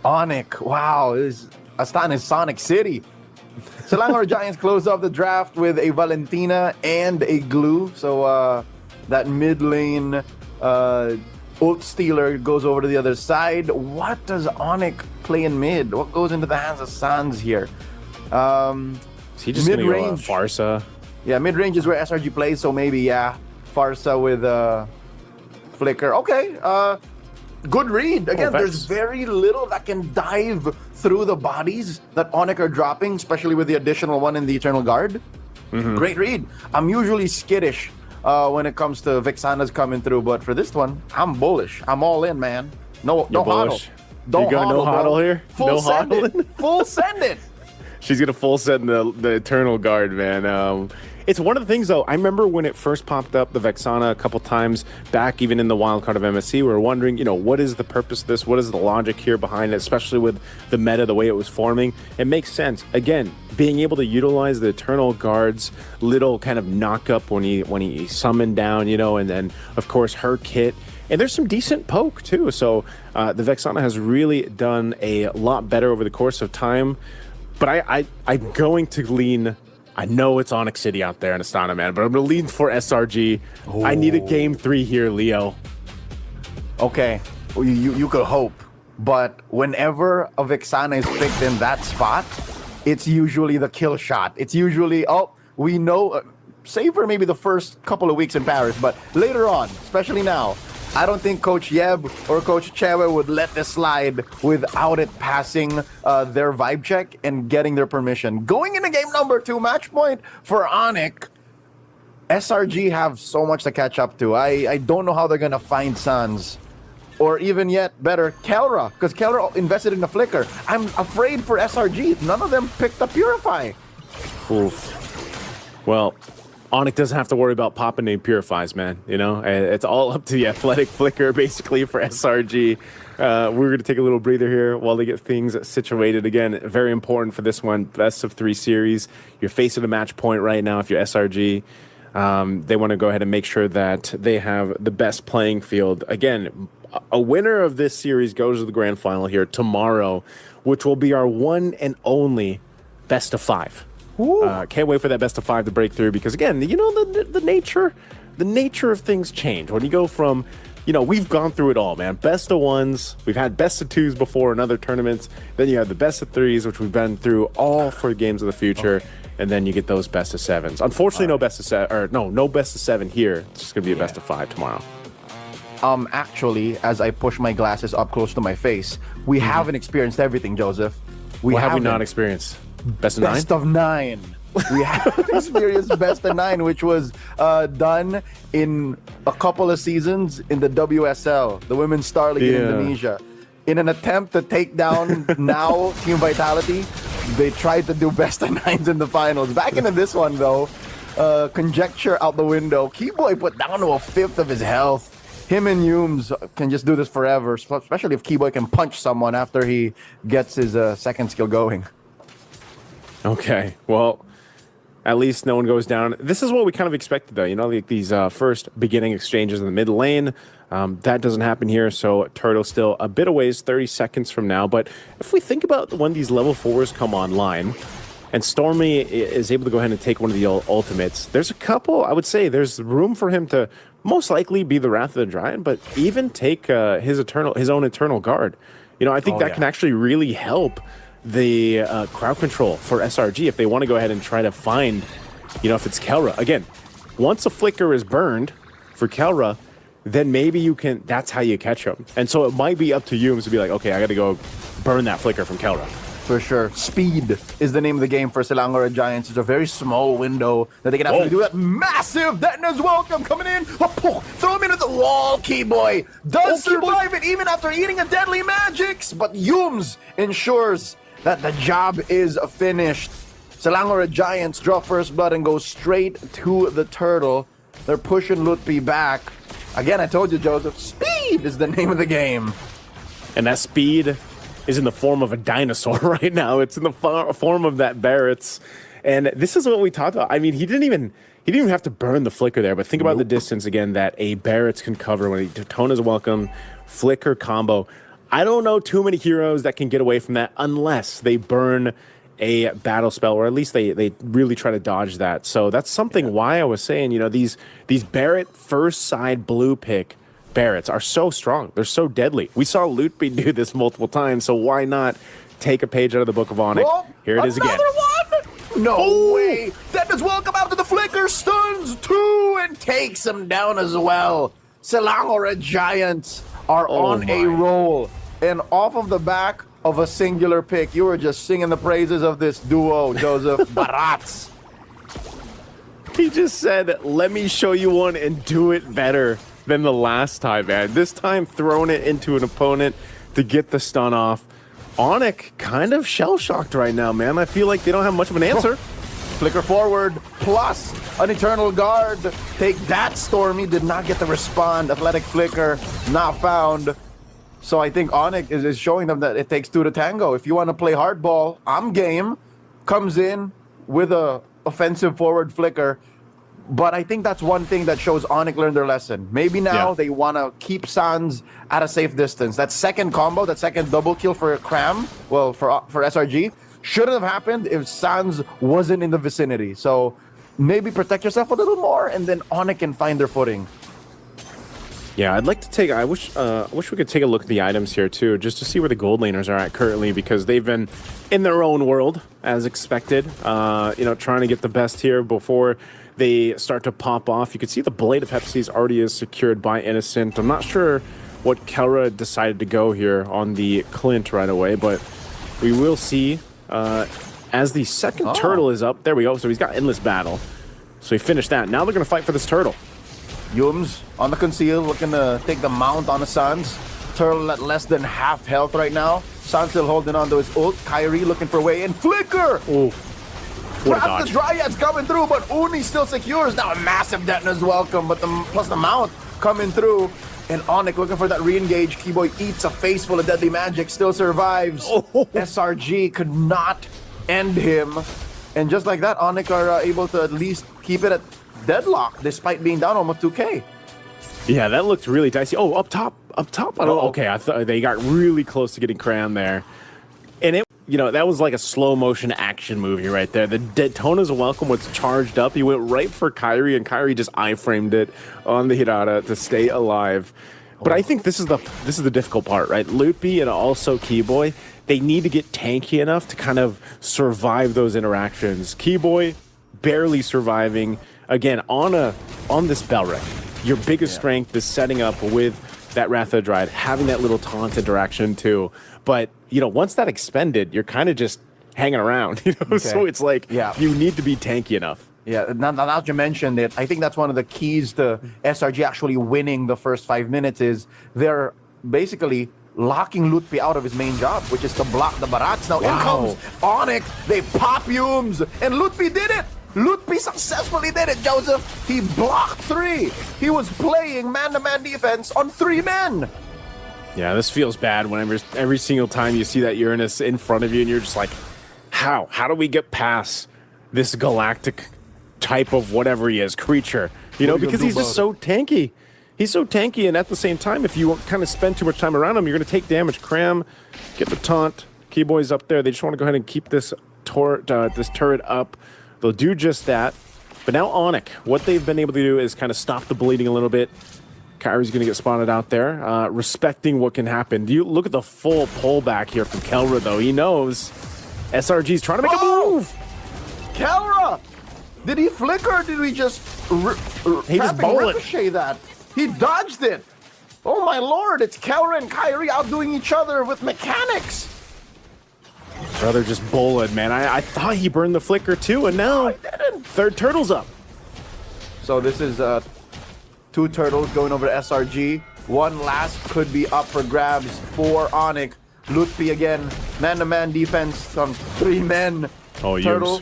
ONIC. Wow, Astan is Sonic City. Selangor Giants close off the draft with a Valentina and a Glue. So that mid lane ult stealer goes over to the other side. What does ONIC play in mid? What goes into the hands of Sans here? Is he just going to go Farsa? Yeah, mid-range is where SRG plays, so maybe, yeah, Farsa with Flicker. Okay, good read. Again, there's very little that can dive through the bodies that ONIC are dropping, especially with the additional one in the Eternal Guard. Great read. I'm usually skittish when it comes to Vexana's coming through, but for this one, I'm bullish. I'm all in, man. No hodl. Don't go no hodl here? Full send it. Full send it. She's going to full send the Eternal Guard, man. It's one of the things, though. I remember when it first popped up, the Vexana, a couple times back, even in the wildcard of MSC, we were wondering, what is the purpose of this? What is the logic here behind it, especially with the meta, the way it was forming? It makes sense. Again, being able to utilize the Eternal Guard's little kind of knock-up when he summoned down, and then, of course, her kit. And there's some decent poke, too. So the Vexana has really done a lot better over the course of time. But I'm going to lean. I know it's ONIC City out there in Astana, man, but I'm going to lean for SRG. Oh. I need a game 3 here, Leo. Okay, you could hope. But whenever a Vexana is picked in that spot, it's usually the kill shot. It's usually, we know, save for maybe the first couple of weeks in Paris, but later on, especially now, I don't think Coach Yeb or Coach Chewe would let this slide without it passing their vibe check and getting their permission. Going into game number 2, match point for ONIC. SRG have so much to catch up to. I don't know how they're going to find Sans. Or even yet better, Kelra, because Kelra invested in the Flicker. I'm afraid for SRG. None of them picked up Purify. Oof. Well, ONIC doesn't have to worry about popping any Purifies, man. It's all up to the athletic Flicker, basically, for SRG. We're going to take a little breather here while they get things situated. Again, very important for this one. Best of 3 series. You're facing a match point right now if you're SRG. They want to go ahead and make sure that they have the best playing field. Again, a winner of this series goes to the grand final here tomorrow, which will be our one and only best of 5. Can't wait for that best of 5 to break through because, again, the nature of things change. When you go from, we've gone through it all, man. Best of 1s, we've had best of 2s before in other tournaments. Then you have the best of 3s, which we've been through all for games of the future. And then you get those best of 7s. Unfortunately, no best of 7, or no best of 7 here. It's just going to be a best of 5 tomorrow. Actually, as I push my glasses up close to my face, we haven't experienced everything, Joseph. What have we not experienced? Best of 9? Best of 9. We haven't experienced best of 9, which was done in a couple of seasons in the WSL, the Women's Star League in Indonesia. In an attempt to take down now Team Vitality, they tried to do best of 9s in the finals. Back into this one, though, conjecture out the window. Keyboy put down to a 5th of his health. Him and Humes can just do this forever, especially if Keyboy can punch someone after he gets his second skill going. Okay, well, at least no one goes down. This is what we kind of expected, though. Like these first beginning exchanges in the mid lane. That doesn't happen here, so Turtle's still a bit away, 30 seconds from now. But if we think about when these level 4s come online, and Stormy is able to go ahead and take one of the ultimates, there's a couple, I would say, there's room for him to most likely be the Wrath of the Giant, but even take his own Eternal Guard. I think that can actually really help the crowd control for SRG if they want to go ahead and try to find, if it's Kelra. Again, once a Flicker is burned for Kelra, then maybe you can, that's how you catch him. And so it might be up to you to be like, okay, I got to go burn that Flicker from Kelra. For sure. Speed is the name of the game for Selangor Giants. It's a very small window that they can actually do that. Massive Detna's welcome coming in. Throw him into the wall, Keyboy. Does survive it even after eating a deadly magics. But Yums ensures that the job is finished. Selangor Giants draw first blood and go straight to the turtle. They're pushing Lutpi back. Again, I told you, Joseph, speed is the name of the game. And that speed is in the form of a dinosaur right now. It's in the form of that Barrett's. And this is what we talked about. I mean, he didn't even have to burn the Flicker there, but think about the distance again that a Barrett's can cover when Daytona's welcome, Flicker combo. I don't know too many heroes that can get away from that unless they burn a battle spell, or at least they really try to dodge that. So that's something why I was saying, you know, these Barrett first side blue pick Barretts are so strong. They're so deadly. We saw Lutby do this multiple times, so why not take a page out of the Book of ONIC? Oh, here it is again. Another one! No way! That is welcome out to the flicker, stuns 2 and takes him down as well. Selangor Giants are on a roll. And off of the back of a singular pick, you were just singing the praises of this duo, Joseph. Barats. He just said, let me show you one and do it better than the last time, man. This time throwing it into an opponent to get the stun off. ONIC kind of shell-shocked right now, man. I feel like they don't have much of an answer. Flicker forward, plus an Eternal Guard. Take that, Stormy. Did not get the respond. Athletic Flicker, not found. So I think ONIC is showing them that it takes 2 to tango. If you want to play hardball, I'm game. Comes in with a offensive forward flicker. But I think that's one thing that shows ONIC learned their lesson. Maybe now they want to keep Sans at a safe distance. That second combo, that second double kill for Cram, well, for SRG, shouldn't have happened if Sans wasn't in the vicinity. So maybe protect yourself a little more, and then ONIC can find their footing. Yeah, I'd like to take. I wish we could take a look at the items here too, just to see where the gold laners are at currently, because they've been in their own world as expected. You know, trying to get the best here before they start to pop off. You can see the Blade of Hephaestus already is secured by Innocent. I'm not sure what Kelra decided to go here on the Clint right away, but we will see as the second turtle is up. There we go. So he's got Endless Battle. So he finished that. Now they're going to fight for this turtle. Yums on the conceal, looking to take the mount on the Suns. Turtle at less than half health right now. Sun still holding on to his ult. Kyrie looking for way in. Flicker! Oh, what a dodge. The Dryads coming through, but Uni still secures. Now a massive detonator's welcome, but plus the mount coming through. And ONIC looking for that re-engage. Keyboy eats a face full of deadly magic, still survives. SRG could not end him. And just like that, ONIC are able to at least keep it at deadlock, despite being down almost 2K. Yeah, that looked really dicey. Oh, up top. Okay, I thought they got really close to getting Cram there. And it, you know, that was like a slow motion action movie right there. The Daytona's welcome was charged up. He went right for Kyrie, and Kyrie just iframed it on the Hirata to stay alive. But I think this is the difficult part, right? Loopy and also Keyboy, they need to get tanky enough to kind of survive those interactions. Keyboy barely surviving. Again, on this Belric, your biggest strength is setting up with that Wrath of the Dryad, having that little taunt interaction too. But, you know, once that expended, you're kind of just hanging around, you know? So it's like, you need to be tanky enough. Yeah, now that you mentioned it, I think that's one of the keys to SRG actually winning the first 5 minutes is they're basically locking Lutpi out of his main job, which is to block the Barats. Now in comes ONIC, they pop Yums, and Lutpi did it! Lutpi successfully did it, Joseph. He blocked 3. He was playing man-to-man defense on 3 men. Yeah, this feels bad whenever every single time you see that Uranus in front of you and you're just like, how? How do we get past this galactic type of whatever he is, creature? You know, because he's just so tanky. He's so tanky, and at the same time, if you kind of spend too much time around him, you're going to take damage. Cram, get the taunt. Keyboy's up there. They just want to go ahead and keep this turret up. They'll do just that. But now ONIC, what they've been able to do is kind of stop the bleeding a little bit. Kyrie's going to get spotted out there, respecting what can happen. Do you look at the full pullback here from Kelra, though? He knows SRG's trying to make a move. Kelra! Did he flicker or did we just ricochet that? He dodged it. Oh my lord, it's Kelra and Kyrie outdoing each other with mechanics. Brother just bullied, man. I thought he burned the flicker too, and now third turtle's up. So this is 2 turtles going over to SRG. One last could be up for grabs for ONIC. Lutpi again, man-to-man defense on 3 men. Oh, Turtle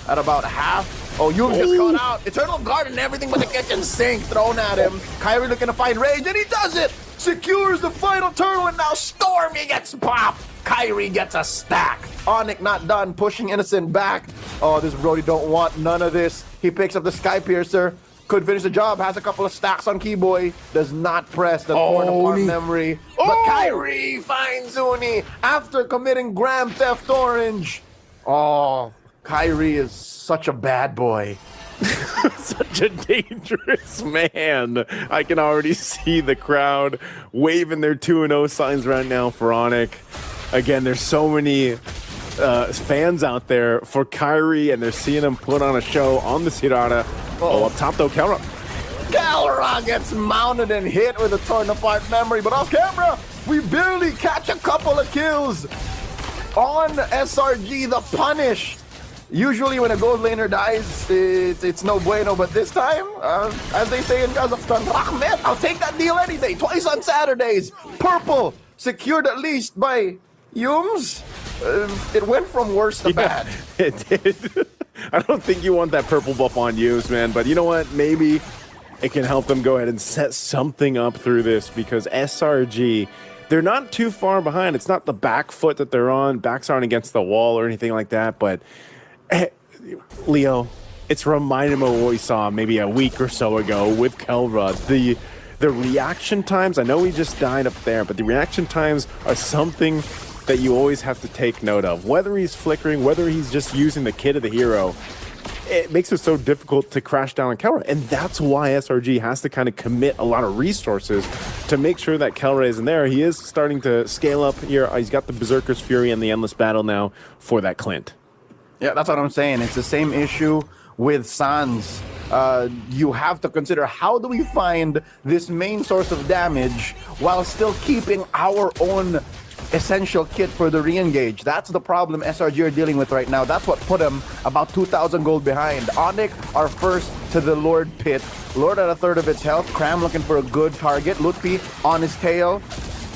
at about half. Oh, Yum gets caught out. Eternal Guard and everything but the kitchen sink thrown at him. Kyrie looking to find rage, and he does it! Secures the final turtle, and now Stormy gets popped. Kyrie gets a stack. ONIC not done, pushing Innocent back. Oh, this Brody don't want none of this. He picks up the Sky Piercer. could finish the job. Has a couple of stacks on Keyboy. Does not press the torn apart memory. But Kyrie finds Uni after committing Grand Theft Orange. Oh, Kyrie is such a bad boy. Such a dangerous man. I can already see the crowd waving their 2-0 signs right now for ONIC. Again, there's so many fans out there for Kyrie, and they're seeing him put on a show on the Sirada. Oh, up top though, Kelra. Kelra gets mounted and hit with a torn apart memory, but off camera, we barely catch a couple of kills on SRG, the punish. Usually when a gold laner dies, it's no bueno, but this time, as they say in Kazakhstan, Rahmet, I'll take that deal any day, twice on Saturdays. Purple, secured at least by Yums. It went from worse to bad. It did. I don't think you want that purple buff on Yums, man, but you know what? Maybe it can help them go ahead and set something up through this, because SRG, they're not too far behind. It's not the back foot that they're on. Backs aren't against the wall or anything like that, but Leo, it's reminding me of what we saw maybe a week or so ago with Kelra. The reaction times, I know he just died up there, but the reaction times are something that you always have to take note of. Whether he's flickering, whether he's just using the kit of the hero, it makes it so difficult to crash down on Kelra. And that's why SRG has to kind of commit a lot of resources to make sure that Kelra isn't there. He is starting to scale up here. He's got the Berserker's Fury and the Endless Battle now for that Clint. Yeah, that's what I'm saying. It's the same issue with Sans. You have to consider, how do we find this main source of damage while still keeping our own essential kit for the re-engage? That's the problem SRG are dealing with right now. That's what put them about 2,000 gold behind. ONIC are first to the Lord pit. Lord at a third of its health. Cram looking for a good target. Lutpi on his tail.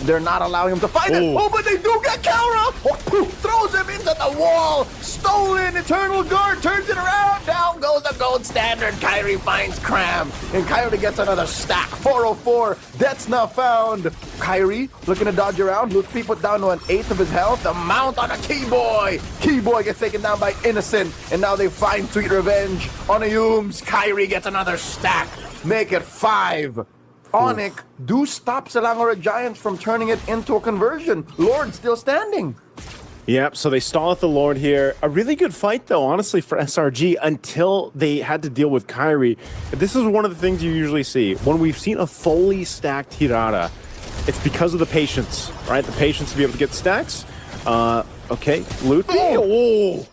They're not allowing him to fight it. Oh, but they do get Kelra. Oh, throws him into the wall. Stolen. Eternal Guard turns it around. Down goes the gold standard. Kyrie finds Cram. And Kyrie gets another stack. 404. That's not found. Kyrie looking to dodge around. Lutfi put down to 1/8 of his health. The mount on a Keyboy. Keyboy gets taken down by Innocent. And now they find sweet revenge on a Yums. Kyrie gets another stack. Make it 5. ONIC do stop Selangor Giants from turning it into a conversion. Lord still standing. Yep, so they stall at the Lord here. A really good fight, though, honestly, for SRG until they had to deal with Kyrie. This is one of the things you usually see. When we've seen a fully stacked Hirata, it's because of the patience, right? The patience to be able to get stacks. Okay, Lutpi. Oh,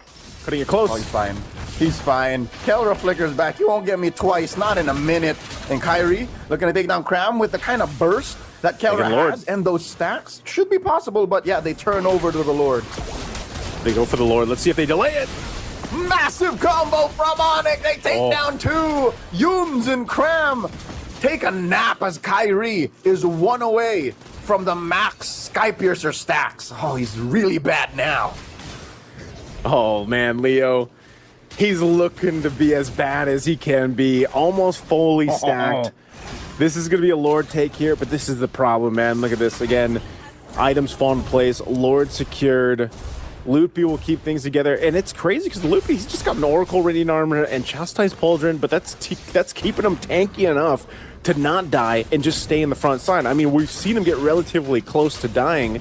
cutting it close. Oh, he's fine. He's fine. Kelra flickers back. You won't get me twice, not in a minute. And Kyrie looking to take down Cram with the kind of burst that Kelra has, and those stacks should be possible, but yeah, they turn over to the Lord. They go for the Lord. Let's see if they delay it. Massive combo from ONIC. They take down 2. Yums and Cram take a nap as Kyrie is 1 away from the max Skypiercer stacks. Oh, he's really bad now. Oh, man, Leo. He's looking to be as bad as he can be. Almost fully stacked. This is going to be a Lord take here, but this is the problem, man. Look at this. Again, items fall in place. Lord secured. Lutpi will keep things together. And it's crazy because Lutpi, he's just got an Oracle Radiant Armor and Chastised Pauldron, but that's keeping him tanky enough to not die and just stay in the front side. I mean, we've seen him get relatively close to dying,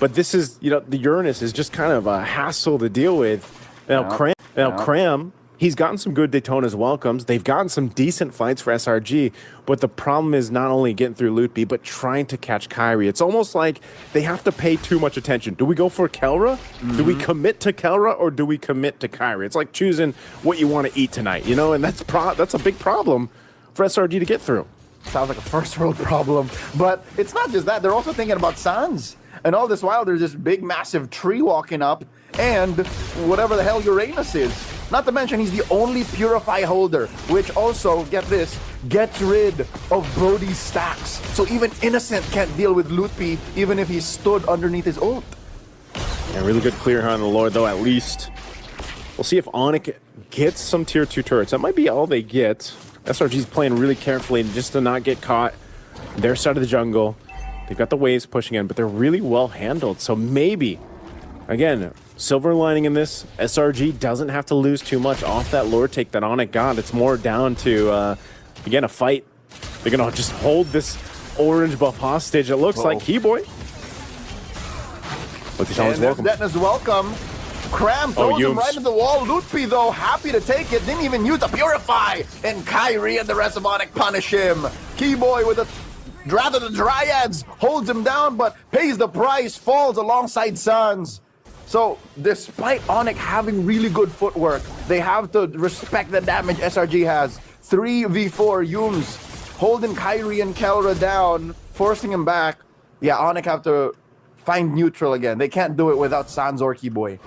but this is, you know, the Uranus is just kind of a hassle to deal with. Now, Cram, he's gotten some good Daytona's welcomes. They've gotten some decent fights for SRG, but the problem is not only getting through Lutpi, but trying to catch Kyrie. It's almost like they have to pay too much attention. Do we go for Kelra? Do we commit to Kelra, or do we commit to Kyrie? It's like choosing what you want to eat tonight, you know? And that's a big problem for SRG to get through. Sounds like a first world problem. But it's not just that. They're also thinking about Sans. And all this while, there's this big, massive tree walking up, and whatever the hell Uranus is. Not to mention, he's the only Purify holder, which also, get this, gets rid of Brody's stacks. So even Innocent can't deal with Lutpi, even if he stood underneath his ult. Yeah, really good clear here on the Lord, though, at least. We'll see if ONIC gets some tier 2 turrets. That might be all they get. SRG's playing really carefully just to not get caught. Their side of the jungle. They've got the waves pushing in, but they're really well handled. So maybe, again, silver lining in this, SRG doesn't have to lose too much off that Lord take that ONIC got. It's more down to Again, a fight. They're going to just hold this orange buff hostage. It looks like Keyboy. But the challenge welcome. Detna's welcome. Cram throws him right into the wall. Lutpi, though, happy to take it. Didn't even use the Purify. And Kyrie and the rest of ONIC punish him. Keyboy with the Dryads holds him down, but pays the price, falls alongside Sans. So, despite ONIC having really good footwork, they have to respect the damage SRG has. 3v4 Yumes holding Kyrie and Kelra down, forcing him back. Yeah, ONIC have to find neutral again. They can't do it without Sans or Keyboy.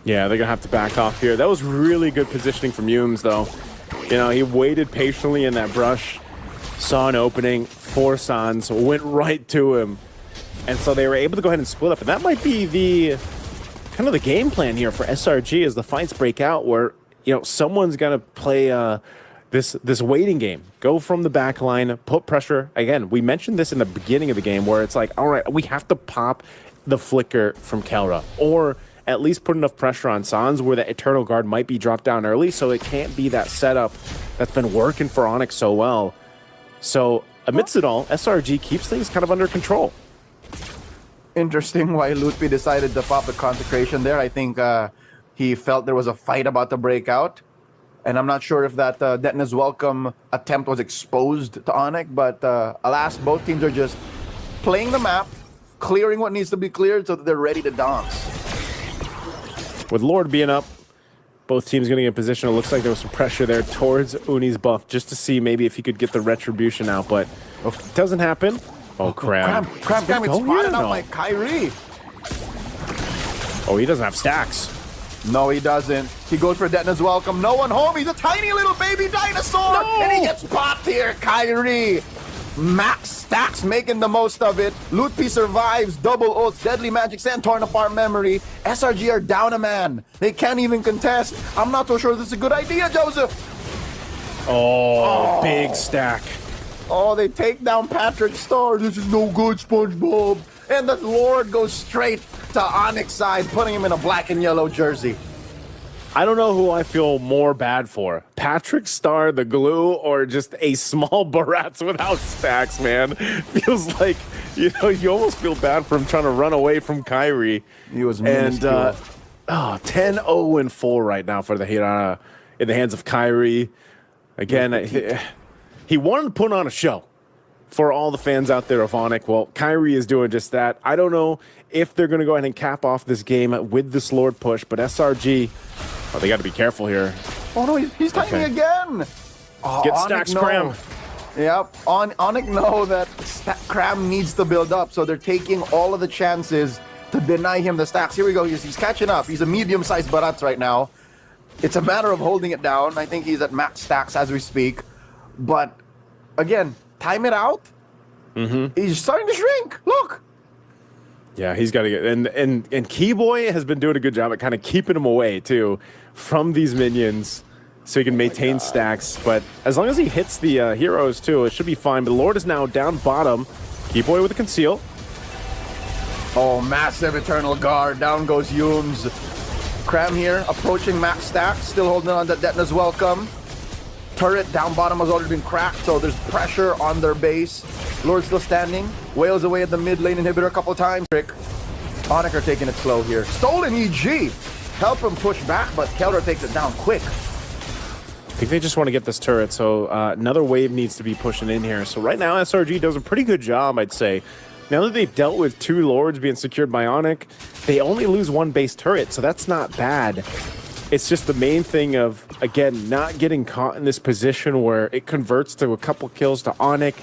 Yeah, they're going to have to back off here. That was really good positioning from Yumes, though. You know, he waited patiently in that brush, saw an opening for Sans, went right to him. And so they were able to go ahead and split up. And that might be the kind of the game plan here for SRG as the fights break out, where, you know, someone's going to play this waiting game. Go from the back line, put pressure. Again, we mentioned this in the beginning of the game where it's like, all right, we have to pop the flicker from Kelra, or at least put enough pressure on Sans where the Eternal Guard might be dropped down early, so it can't be that setup that's been working for ONIC so well. So amidst it all, SRG keeps things kind of under control. Interesting why Lutpi decided to pop the consecration there. I think he felt there was a fight about to break out. And I'm not sure if that Detna's welcome attempt was exposed to ONIC, but alas, both teams are just playing the map, clearing what needs to be cleared so that they're ready to dance. With Lord being up, both teams getting in position. It looks like there was some pressure there towards Uni's buff just to see maybe if he could get the retribution out, but it doesn't happen. Oh, Cram gets spotted out by Kyrie. Oh, he doesn't have stacks. No, he doesn't. He goes for Detna's welcome. No one home. He's a tiny little baby dinosaur. No! And he gets popped here. Kyrie. Max stacks making the most of it. Lutpi survives. Double ults. Deadly magic sand torn apart memory. SRG are down a man. They can't even contest. I'm not so sure this is a good idea, Joseph. Oh, big stack. Oh, they take down Patrick Star. This is no good, SpongeBob. And the Lord goes straight to ONIC's side, putting him in a black and yellow jersey. I don't know who I feel more bad for. Patrick Star, the glue, or just a small Barats without stacks, man. Feels like, you know, you almost feel bad for him trying to run away from Kyrie. He was minuscule. And 10-0-4 right now for the Hirana in the hands of Kyrie. Again, he wanted to put on a show for all the fans out there of ONIC. Well, Kyrie is doing just that. I don't know if they're going to go ahead and cap off this game with this Lord push, but SRG, they got to be careful here. Oh no, he's tiny again. Oh, Get stacks, Cram. Yep, ONIC know that Cram needs to build up, so they're taking all of the chances to deny him the stacks. Here we go, he's catching up. He's a medium-sized Barats right now. It's a matter of holding it down. I think he's at max stacks as we speak. But again, time it out. He's starting to shrink. Look. Yeah, he's got to get and Keyboy has been doing a good job at kind of keeping him away too from these minions, so he can maintain stacks. But as long as he hits the heroes too, it should be fine. But the Lord is now down bottom. Keyboy with a conceal. Oh, massive Eternal Guard. Down goes Yumes. Cram here, approaching max stacks, still holding on to Detna's welcome. Turret down bottom has already been cracked, so there's pressure on their base. Lord still standing, wails away at the mid lane inhibitor a couple times. ONIC are taking it slow here. Stolen EG! Help him push back, but Kelra takes it down quick. I think they just want to get this turret, so another wave needs to be pushing in here. So right now, SRG does a pretty good job, I'd say. Now that they've dealt with 2 Lords being secured by ONIC, they only lose 1 base turret, so that's not bad. It's just the main thing of, again, not getting caught in this position where it converts to a couple kills to ONIC.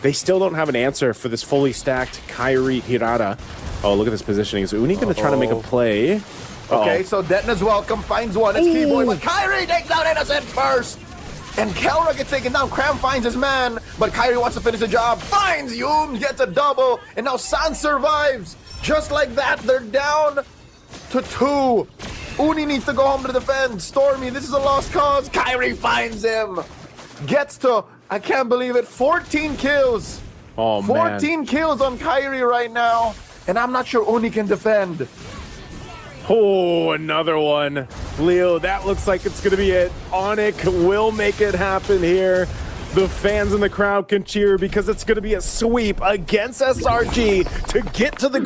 They still don't have an answer for this fully stacked Kyrie Hirata. Oh, look at this positioning. Is Uni going to try to make a play? Okay, so Detna's welcome, finds one. It's Keyboy, but Kyrie takes out Innocent first. And Kelra gets taken down. Cram finds his man, but Kyrie wants to finish the job. Finds Yumes, gets a double, and now Sans survives. Just like that, they're down to 2. Uni needs to go home to defend. Stormy, this is a lost cause. Kyrie finds him. Gets to, I can't believe it, 14 kills. Oh, 14 kills on Kyrie right now. And I'm not sure Uni can defend. Oh, another one. Leo, that looks like it's going to be it. ONIC will make it happen here. the fans in the crowd can cheer because it's going to be a sweep against SRG to get to the